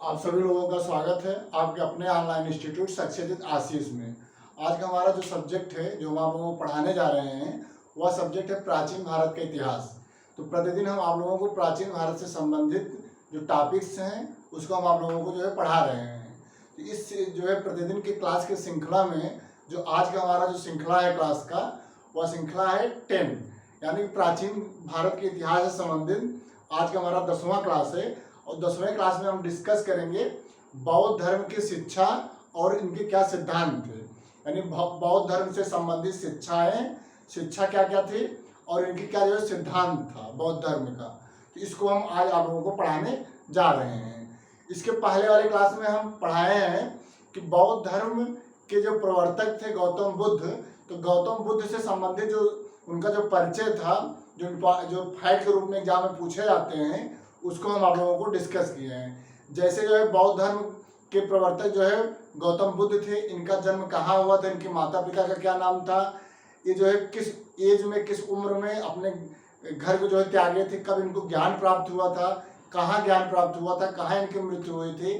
आप सभी लोगों का स्वागत है आपके अपने ऑनलाइन इंस्टीट्यूट सक्सेसित आशीष में। आज का हमारा जो सब्जेक्ट है जो हम आप लोगों को पढ़ाने जा रहे हैं वह सब्जेक्ट है प्राचीन भारत का इतिहास। तो प्रतिदिन हम आप लोगों को प्राचीन भारत से संबंधित जो टॉपिक्स हैं उसको हम आप लोगों को जो है पढ़ा रहे हैं। तो इस जो है प्रतिदिन की क्लास की श्रृंखला में जो आज का हमारा जो श्रृंखला है क्लास का वह श्रृंखला है 10 यानी प्राचीन भारत के इतिहास से संबंधित आज का हमारा 10वां क्लास है। और 10वें क्लास में हम डिस्कस करेंगे बौद्ध धर्म की शिक्षा और इनके क्या सिद्धांत थे, यानी बौद्ध धर्म से संबंधित शिक्षा क्या क्या थी और इनकी क्या जो सिद्धांत था बौद्ध धर्म का। तो इसको हम आज आप लोगों को पढ़ाने जा रहे हैं। इसके पहले वाले क्लास में हम पढ़ाए हैं कि बौद्ध धर्म के जो प्रवर्तक थे गौतम बुद्ध, तो गौतम बुद्ध से संबंधित जो उनका जो परिचय था जो फैक्ट के रूप में एग्जाम में पूछे जाते हैं उसको हम आप लोगों को डिस्कस किए हैं। जैसे जो है बौद्ध धर्म के प्रवर्तक जो है गौतम बुद्ध थे, इनका जन्म कहाँ हुआ था, इनके माता पिता का क्या नाम था, ये जो है किस एज में किस उम्र में अपने घर को जो है त्यागे थे, कब इनको ज्ञान प्राप्त हुआ था, कहाँ ज्ञान प्राप्त हुआ था, कहाँ इनकी मृत्यु हुई थी,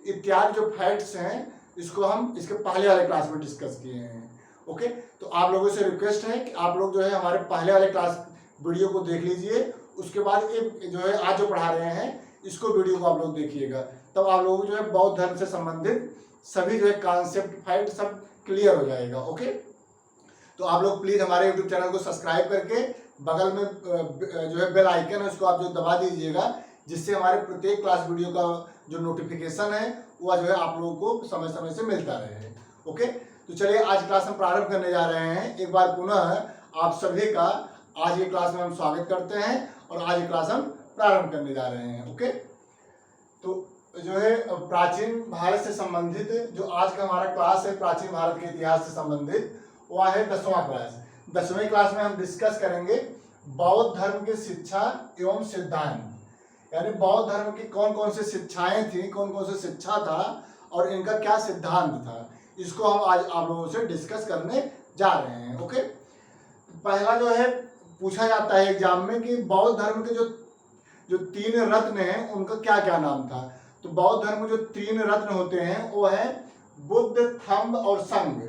इत्यादि जो फैक्ट्स हैं इसको हम इसके पहले वाले क्लास में डिस्कस किए हैं। ओके, तो आप लोगों से रिक्वेस्ट है कि आप लोग जो है हमारे पहले वाले क्लास वीडियो को देख लीजिए, उसके बाद ये जो है आज जो पढ़ा रहे हैं इसको वीडियो को आप लोग देखिएगा, तब आप लोगों को जो है बौद्ध धर्म से संबंधित सभी जो है कॉन्सेप्ट फैक्ट सब क्लियर हो जाएगा। ओके, तो आप लोग प्लीज़ हमारे यूट्यूब चैनल को सब्सक्राइब करके बगल में जो है बेल आइकन है उसको आप जो दबा दीजिएगा, जिससे हमारे प्रत्येक क्लास वीडियो का जो नोटिफिकेशन है वह जो है आप लोगों को समय समय से मिलता रहे। ओके, तो चलिए आज क्लास हम प्रारंभ करने जा रहे हैं। एक बार पुनः आप सभी का आज की क्लास में हम स्वागत करते हैं और आज की क्लास हम प्रारंभ करने जा रहे हैं। ओके, तो जो है प्राचीन भारत से संबंधित जो आज का हमारा क्लास है प्राचीन भारत के इतिहास से संबंधित वह है 10वां क्लास। 10वें क्लास में हम डिस्कस करेंगे बौद्ध धर्म की शिक्षा एवं सिद्धांत, यानी बौद्ध धर्म की कौन कौन सी शिक्षाएं थी, कौन कौन सी शिक्षा था और इनका क्या सिद्धांत था, इसको हम आज आप लोगों से डिस्कस करने जा रहे हैं। ओके, पहला जो है पूछा जाता है एग्जाम में कि बौद्ध धर्म के जो 3 रत्न हैं उनका क्या क्या नाम था। तो बौद्ध धर्म में जो 3 रत्न होते हैं वो है बुद्ध, थंब और संघ।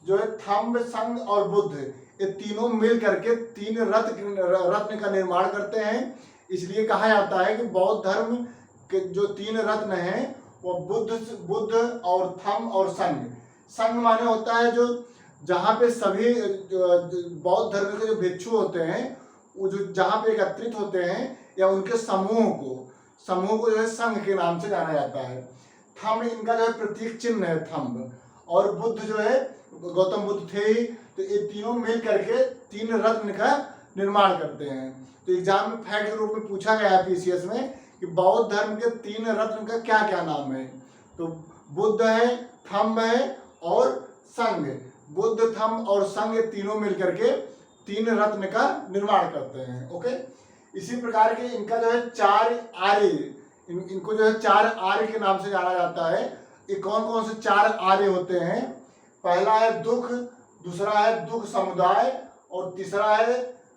जो है थंब, संघ और बुद्ध, ये तीनों मिल करके 3 रत्न का निर्माण करते हैं। इसलिए कहा जाता है कि बौद्ध धर्म के जो 3 रत्न हैं वो बुद्ध और थंब और संघ। संघ माने होता है जो जहाँ पे सभी बौद्ध धर्म के जो भिक्षु होते हैं वो जो जहाँ पे एकत्रित होते हैं या उनके समूह को जो है संघ के नाम से जाना जाता है। थंब इनका जो है प्रतीक चिन्ह है थंब, और बुद्ध जो है गौतम बुद्ध थे ही, तो ये तीनों मिल करके 3 रत्न का निर्माण करते हैं। तो एग्जाम में फैक्ट के रूप में पूछा गया है पीसीएस में कि बौद्ध धर्म के 3 रत्न का क्या क्या नाम है। तो बुद्ध है, थंब है और संघ। बुद्ध, थंब और संघ तीनों मिलकर के 3 रत्न का निर्माण करते हैं। ओके, इसी प्रकार के इनका जो है 4 आर्य, इनको जो है 4 आर्य के नाम से जाना जाता है। ये कौन कौन से 4 आर्य होते हैं? पहला है दुख, दूसरा है दुख समुदाय और तीसरा है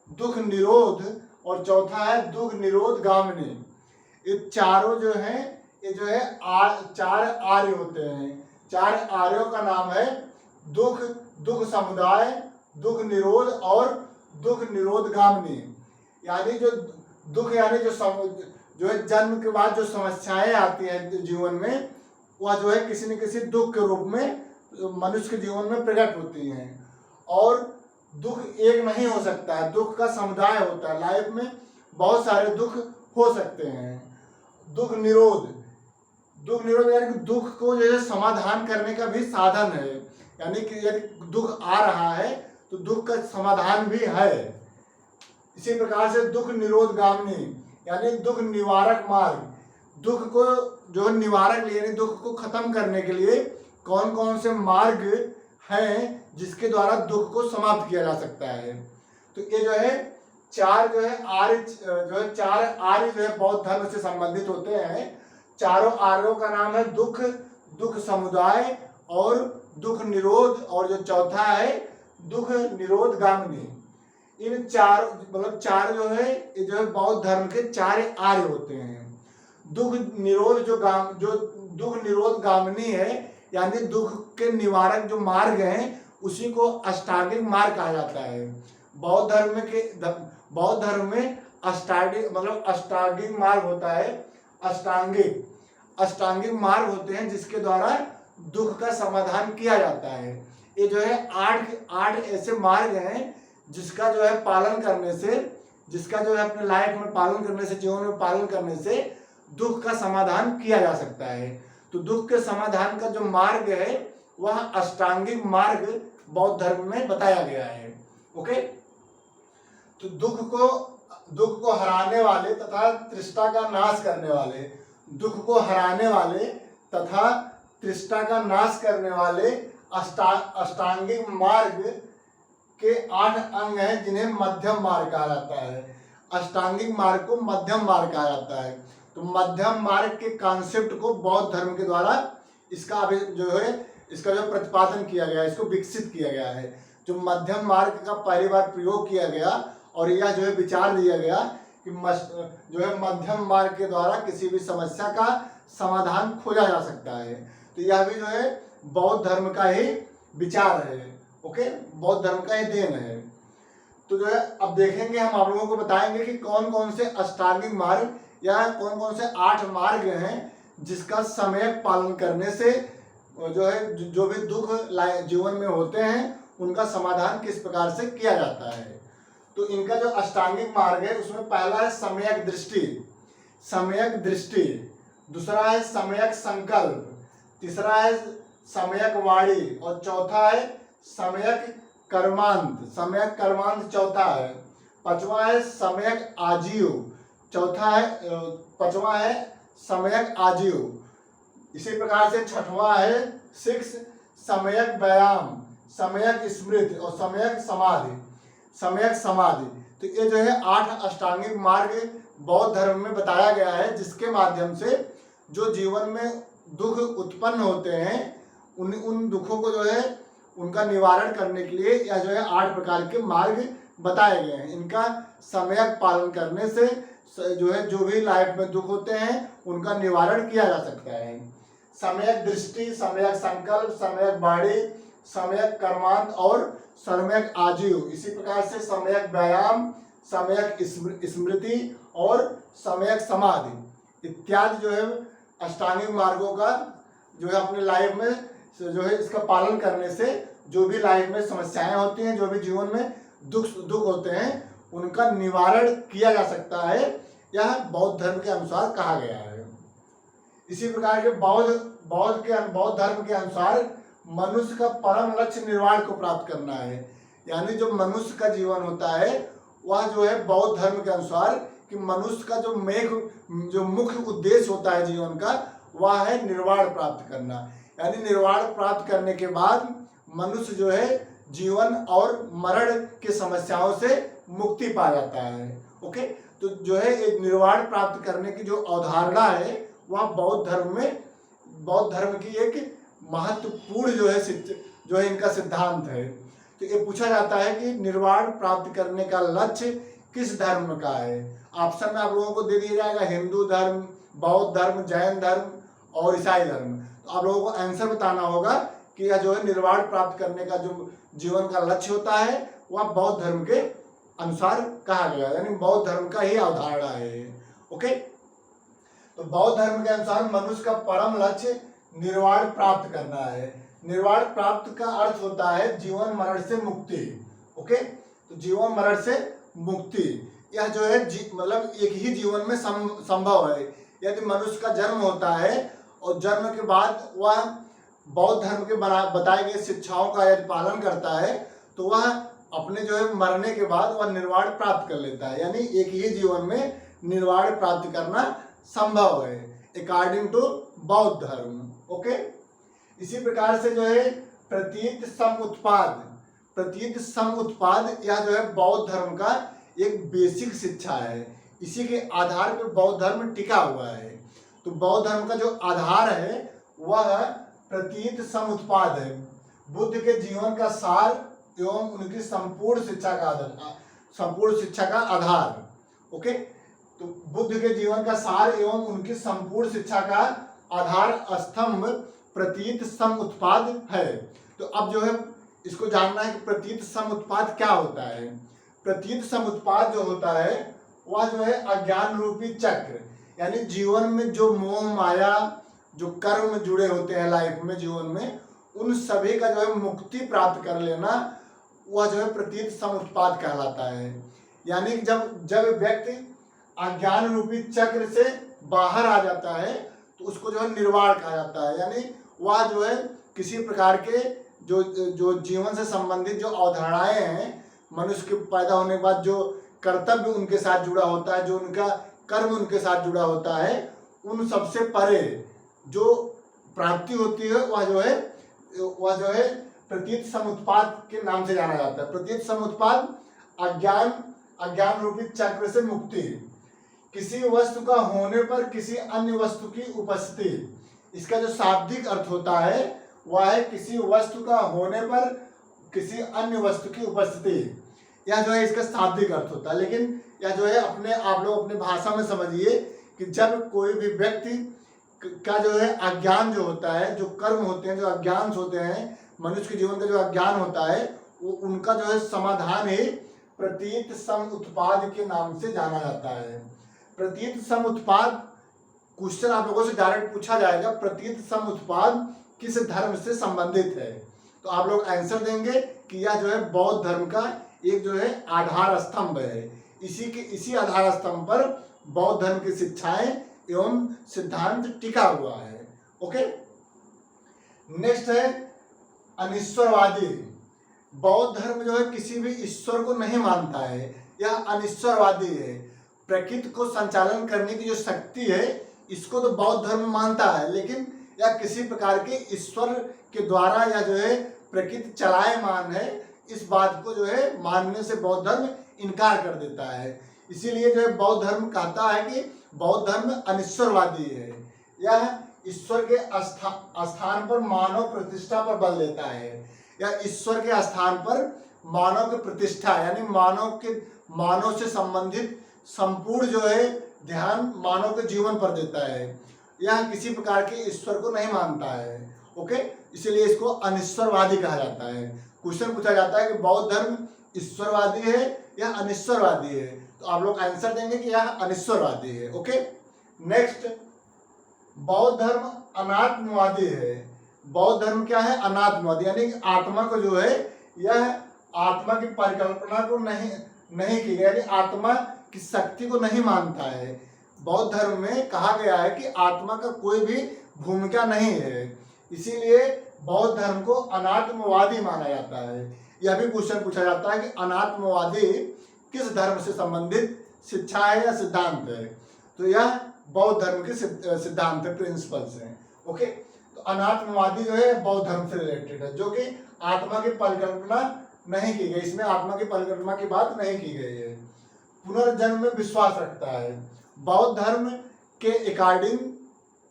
दुख निरोध और चौथा है दुख निरोध गामिनी। ये चारों जो हैं ये जो है 4 आर्य होते हैं। 4 आर्यों का नाम है दुख समुदाय, दुख निरोध और दुख निरोध गामिनी। यानी जो दुख यानी जो है जन्म के बाद जो समस्याएं आती हैं जीवन में वह जो है किसी न किसी दुख के रूप में मनुष्य के जीवन में प्रकट होती हैं। और दुख एक नहीं हो सकता है, दुख का समुदाय होता है। लाइफ में बहुत सारे दुख हो सकते हैं। दुख निरोध यानी कि दुख को जो है समाधान करने का भी साधन है, यानी कि यदि दुख आ रहा है तो दुख का समाधान भी है। इसी प्रकार से दुख निरोध गामिनी यानी दुख निवारक मार्ग, दुख को जो निवारक यानी दुख को खत्म करने के लिए कौन कौन से मार्ग हैं जिसके द्वारा दुख को समाप्त किया जा सकता है। तो ये जो है 4 जो है आर्य जो है बौद्ध धर्म से संबंधित होते हैं। चारों आर्यों का नाम है दुख समुदाय और दुख निरोध और जो चौथा है दुख निरोध गामिनी। इन 4 जो है ये जो है बौद्ध धर्म के 4 आर्य होते हैं। जो दुख निरोध गामिनी है, यानी दुख के निवारक जो मार्ग हैं उसी को अष्टांगिक मार्ग कहा जाता है। बौद्ध धर्म में अष्टांगिक मार्ग होता है। अष्टांगिक मार्ग होते हैं जिसके द्वारा दुख का समाधान किया जाता है। ये जो है आठ ऐसे मार्ग हैं जिसका जो है पालन करने से, जिसका जो है अपने लाइफ में पालन करने से, जीवन में पालन करने से दुख का समाधान किया जा सकता है। तो दुख के समाधान का जो मार्ग है वह अष्टांगिक मार्ग बौद्ध धर्म में बताया गया है। ओके, तो दुख को हराने वाले तथा तृष्णा का नाश करने वाले, दुख को हराने वाले तथा तृष्णा का नाश करने वाले अष्टांगिक मार्ग के 8 अंग हैं जिन्हें मध्यम मार्ग कहा जाता है। अष्टांगिक मार्ग को मध्यम मार्ग कहा जाता है। तो मध्यम मार्ग के कॉन्सेप्ट को बौद्ध धर्म के द्वारा इसका जो प्रतिपादन किया गया, इसको विकसित किया गया है। जो मध्यम मार्ग का पहली बार प्रयोग किया गया और यह जो है विचार दिया गया कि जो है मध्यम मार्ग के द्वारा किसी भी समस्या का समाधान खोजा जा सकता है। तो यह भी जो है बौद्ध धर्म का ही विचार है। ओके, बौद्ध धर्म का ही देन है। तो जो है अब देखेंगे, हम आप लोगों को बताएंगे कि कौन कौन से अष्टांगिक मार्ग या कौन कौन से 8 मार्ग हैं जिसका सम्यक पालन करने से जो है जो भी दुख जीवन में होते हैं उनका समाधान किस प्रकार से किया जाता है। तो इनका जो अष्टांगिक मार्ग है उसमें पहला है सम्यक दृष्टि, दूसरा है सम्यक संकल्प, तीसरा है सम्यक वाणी और चौथा है सम्यक कर्मांत चौथा है। पांचवा है सम्यक आजीव, पांचवा है सम्यक आजीव। इसी प्रकार से छठवां है 6 सम्यक व्यायाम, सम्यक स्मृति और सम्यक समाधि। तो ये जो है 8 अष्टांगिक मार्ग बौद्ध धर्म में बताया गया है जिसके माध्यम से जो जीवन में दुख उत्पन्न होते हैं उन दुखों को जो है उनका निवारण करने के लिए यह जो है 8 प्रकार के मार्ग बताए गए हैं। इनका सम्यक पालन करने से जो है जो भी लाइफ में दुख होते हैं उनका निवारण किया जा सकता है। सम्यक दृष्टि, सम्यक संकल्प, सम्यक वाणी, सम्यक कर्मांत और सम्यक आजीव। इसी प्रकार से सम्यक व्यायाम, सम्यक स्मृति और सम्यक समाधि इत्यादि जो है अष्टांगिक मार्गों का जो है अपने लाइफ में जो है इसका पालन करने से जो भी लाइफ में समस्याएं होती हैं, जो भी जीवन में दुख होते हैं उनका निवारण किया जा सकता है। यह बौद्ध धर्म के अनुसार कहा गया है। इसी प्रकार के बौद्ध धर्म के अनुसार मनुष्य का परम लक्ष्य निर्वाण को प्राप्त करना है। यानी जो मनुष्य का जीवन होता है वह जो है बौद्ध धर्म के अनुसार कि मनुष्य का जो मुख्य उद्देश्य होता है जीवन का वह है निर्वाण प्राप्त करना। यानी निर्वाण प्राप्त करने के बाद मनुष्य जो है जीवन और मरण की समस्याओं से मुक्ति पा जाता है। ओके, तो जो है एक निर्वाण प्राप्त करने की जो अवधारणा है वह बौद्ध धर्म की एक महत्वपूर्ण जो है इनका सिद्धांत है। तो ये पूछा जाता है कि निर्वाण प्राप्त करने का लक्ष्य किस धर्म का है। ऑप्शन में आप लोगों को दे दिया जाएगा हिंदू धर्म, बौद्ध धर्म, जैन धर्म और ईसाई धर्म। तो आप लोगों को आंसर बताना होगा कि यह जो है निर्वाण प्राप्त करने का जो जीवन का लक्ष्य होता है वह बौद्ध धर्म के अनुसार कहा गया, यानी बौद्ध धर्म का ही अवधारणा है। ओके, तो बौद्ध धर्म के अनुसार मनुष्य का परम लक्ष्य निर्वाण प्राप्त करना है। निर्वाण प्राप्त का अर्थ होता है जीवन मरण से मुक्ति। ओके, तो जीवन मरण से मुक्ति यह जो है मतलब एक ही जीवन में संभव है। यदि मनुष्य का जन्म होता है और जन्म के बाद वह बौद्ध धर्म के बताए गए शिक्षाओं का यदि पालन करता है तो वह अपने जो है मरने के बाद वह निर्वाण प्राप्त कर लेता है। यानी एक ही जीवन में निर्वाण प्राप्त करना संभव है अकॉर्डिंग टू बौद्ध धर्म। ओके, इसी प्रकार से जो है प्रतीत सम उत्पाद यह जो है बौद्ध धर्म का एक बेसिक शिक्षा है। इसी के आधार पर बौद्ध धर्म टिका हुआ है। तो बौद्ध धर्म का जो आधार है वह प्रतीत सम उत्पाद है। बुद्ध के जीवन का सार एवं उनकी संपूर्ण शिक्षा का आधार। ओके, तो बुद्ध के जीवन का सार एवं उनकी संपूर्ण शिक्षा का आधार स्तंभ प्रतीत समुत्पाद है। तो अब जो है इसको जानना है कि प्रतीत समुत्पाद क्या होता है। प्रतीत समुत्पाद जो होता है वह जो है अज्ञान रूपी चक्र, यानी जीवन में जो मोह माया जो कर्म जुड़े होते हैं लाइफ में जीवन में, उन सभी का जो है मुक्ति प्राप्त कर लेना, वह जो है प्रतीत समुत्पाद कहलाता है। यानी जब व्यक्ति अज्ञान रूपी चक्र से बाहर आ जाता है तो उसको जो है निर्वाण कहा जाता है। यानी वह जो है किसी प्रकार के जो जीवन से संबंधित जो अवधारणाएं हैं, मनुष्य के पैदा होने के बाद जो कर्तव्य उनके साथ जुड़ा होता है, जो उनका कर्म उनके साथ जुड़ा होता है, उन सबसे परे जो प्राप्ति होती है वह जो है प्रतीत समुत्पाद के नाम से जाना जाता है। प्रतीत समुत्पाद अज्ञान रूपी चक्र से मुक्ति, किसी वस्तु का होने पर किसी अन्य वस्तु की उपस्थिति। इसका जो शाब्दिक अर्थ होता है वह है किसी वस्तु का होने पर किसी अन्य वस्तु की उपस्थिति। यह जो है इसका शाब्दिक अर्थ होता है, लेकिन यह जो है आप लोग अपने भाषा में समझिए कि जब कोई भी व्यक्ति का जो है अज्ञान जो होता है, जो कर्म होते हैं, जो अज्ञान होते हैं, मनुष्य के जीवन का जो अज्ञान होता है, वो उनका जो है समाधान ही प्रतीत समुत्पाद के नाम से जाना जाता है। प्रतीत समुत्पाद क्वेश्चन आप लोगों से डायरेक्ट पूछा जाएगा, प्रतीत समुत्पाद किस धर्म से संबंधित है, तो आप लोग आंसर देंगे कि यह जो है बौद्ध धर्म का एक जो है आधार स्तंभ है। इसी आधार स्तंभ पर बौद्ध धर्म की शिक्षाएं एवं सिद्धांत टिका हुआ है। ओके, नेक्स्ट है अनिश्वरवादी। बौद्ध धर्म जो है किसी भी ईश्वर को नहीं मानता है, यह अनिश्वरवादी है। प्रकृति को संचालन करने की जो शक्ति है इसको तो बौद्ध धर्म मानता है, लेकिन यह किसी प्रकार के ईश्वर के द्वारा या जो है प्रकृति चलायमान है, इस बात को जो है मानने से बौद्ध धर्म इनकार कर देता है। इसीलिए जो है बौद्ध धर्म कहता है कि बौद्ध धर्म अनिश्वरवादी है। यह ईश्वर के स्थान पर मानव प्रतिष्ठा पर बल देता है, या ईश्वर के स्थान पर मानव की प्रतिष्ठा, यानी मानव से संबंधित संपूर्ण जो है ध्यान मानव के जीवन पर देता है। यह किसी प्रकार के ईश्वर को नहीं मानता है। ओके, इसीलिए इसको अनिश्वरवादी कहा जाता है। क्वेश्चन पूछा जाता है कि बौद्ध धर्म ईश्वरवादी है या अनिश्वरवादी है, तो आप लोग आंसर देंगे कि यह अनिश्वरवादी है। ओके, नेक्स्ट, बौद्ध धर्म अनात्मवादी है। बौद्ध धर्म क्या है? अनात्मवादी, यानी आत्मा को जो है यह आत्मा की परिकल्पना को नहीं की गई, यानी आत्मा की शक्ति को नहीं मानता है। बौद्ध धर्म में कहा गया है कि आत्मा का कोई भी भूमिका नहीं है, इसीलिए बौद्ध धर्म को अनात्मवादी माना जाता है। यह भी क्वेश्चन पूछा जाता है कि अनात्मवादी किस धर्म से संबंधित शिक्षा है या सिद्धांत है, तो यह बौद्ध धर्म के सिद्धांत है, प्रिंसिपल्स हैं। ओके, तो अनात्मवादी जो है बौद्ध धर्म से रिलेटेड है, जो कि आत्मा की परिकल्पना नहीं की गई, इसमें आत्मा की परिकल्पना की बात नहीं की गई है। पुनर्जन्म में विश्वास रखता है। बौद्ध धर्म के अकॉर्डिंग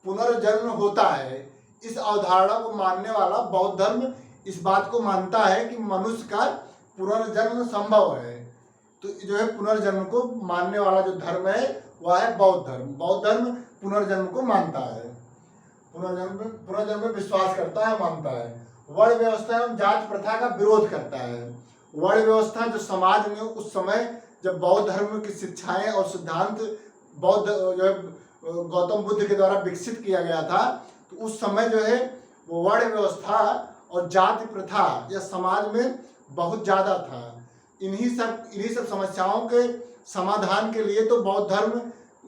पुनर्जन्म होता है, इस अवधारणा को मानने वाला बौद्ध धर्म इस बात को मानता है कि मनुष्य का पुनर्जन्म संभव है। तो जो है पुनर्जन्म को मानने वाला जो धर्म है वह है बौद्ध धर्म। बौद्ध धर्म पुनर्जन्म को मानता है, पुनर्जन्म में विश्वास करता है, मानता है। वर्ण व्यवस्था एवं जाति प्रथा का विरोध करता है। वर्ण व्यवस्था जो समाज में उस समय जब बौद्ध धर्म की शिक्षाएं और सिद्धांत बौद्ध जो है गौतम बुद्ध के द्वारा विकसित किया गया था, तो उस समय जो है वो वर्ण व्यवस्था और जाति प्रथा या समाज में बहुत ज़्यादा था। इन्हीं सब समस्याओं के समाधान के लिए तो बौद्ध धर्म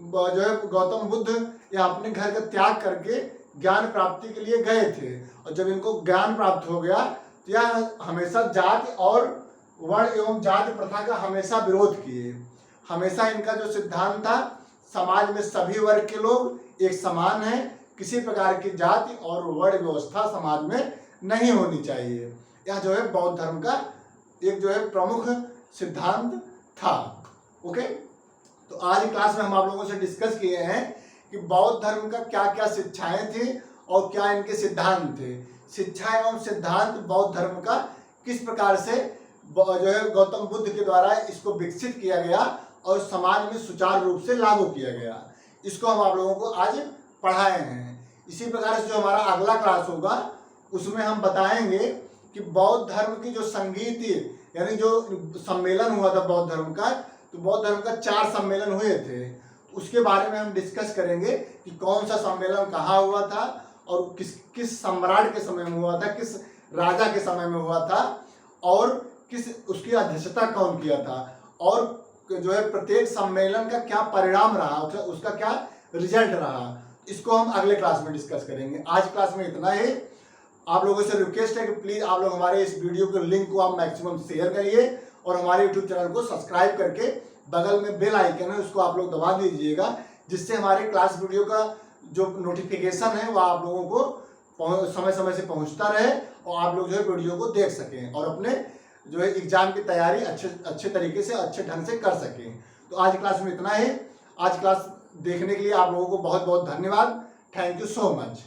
जो है गौतम बुद्ध या अपने घर का त्याग करके ज्ञान प्राप्ति के लिए गए थे, और जब इनको ज्ञान प्राप्त हो गया तो यह हमेशा जाति और वर्ण एवं जाति प्रथा का हमेशा विरोध किए। हमेशा इनका जो सिद्धांत था, समाज में सभी वर्ग के लोग एक समान हैं, किसी प्रकार की जाति और वर्ण व्यवस्था समाज में नहीं होनी चाहिए। यह जो है बौद्ध धर्म का एक जो है प्रमुख सिद्धांत था। ओके, तो आज क्लास में हम आप लोगों से डिस्कस किए हैं कि बौद्ध धर्म का क्या क्या शिक्षाएं थी और क्या इनके सिद्धांत थे। शिक्षा एवं सिद्धांत बौद्ध धर्म का किस प्रकार से जो है गौतम बुद्ध के द्वारा इसको विकसित किया गया और समाज में सुचारू रूप से लागू किया गया। इसको हम आप लोगों को आज पढ़ाए हैं। इसी प्रकार से जो हमारा अगला क्लास होगा उसमें हम बताएंगे कि बौद्ध धर्म की जो संगीत यानी जो सम्मेलन हुआ था बौद्ध धर्म का, तो बौद्ध धर्म का 4 सम्मेलन हुए थे। उसके बारे में हम डिस्कस करेंगे कि कौन सा सम्मेलन कहाँ हुआ था और किस सम्राट के समय में हुआ था, किस राजा के समय में हुआ था और किस उसकी अध्यक्षता कौन किया था, और जो है प्रत्येक सम्मेलन का क्या परिणाम रहा, उसका क्या रिजल्ट रहा। इसको हम अगले क्लास में डिस्कस करेंगे। आज क्लास में इतना ही। आप लोगों से रिक्वेस्ट है कि प्लीज आप लोग हमारे इस वीडियो के लिंक को आप मैक्सिमम शेयर करिए और हमारे यूट्यूब चैनल को सब्सक्राइब करके बगल में बेल आइकन है उसको आप लोग दबा दीजिएगा, जिससे हमारे क्लास वीडियो का जो नोटिफिकेशन है वह आप लोगों को समय समय से पहुंचता रहे और आप लोग जो है वीडियो को देख सकें और अपने जो है एग्जाम की तैयारी अच्छे तरीके से अच्छे ढंग से कर सकें। तो आज क्लास में इतना ही। आज क्लास देखने के लिए आप लोगों को बहुत बहुत धन्यवाद। Thank you so much.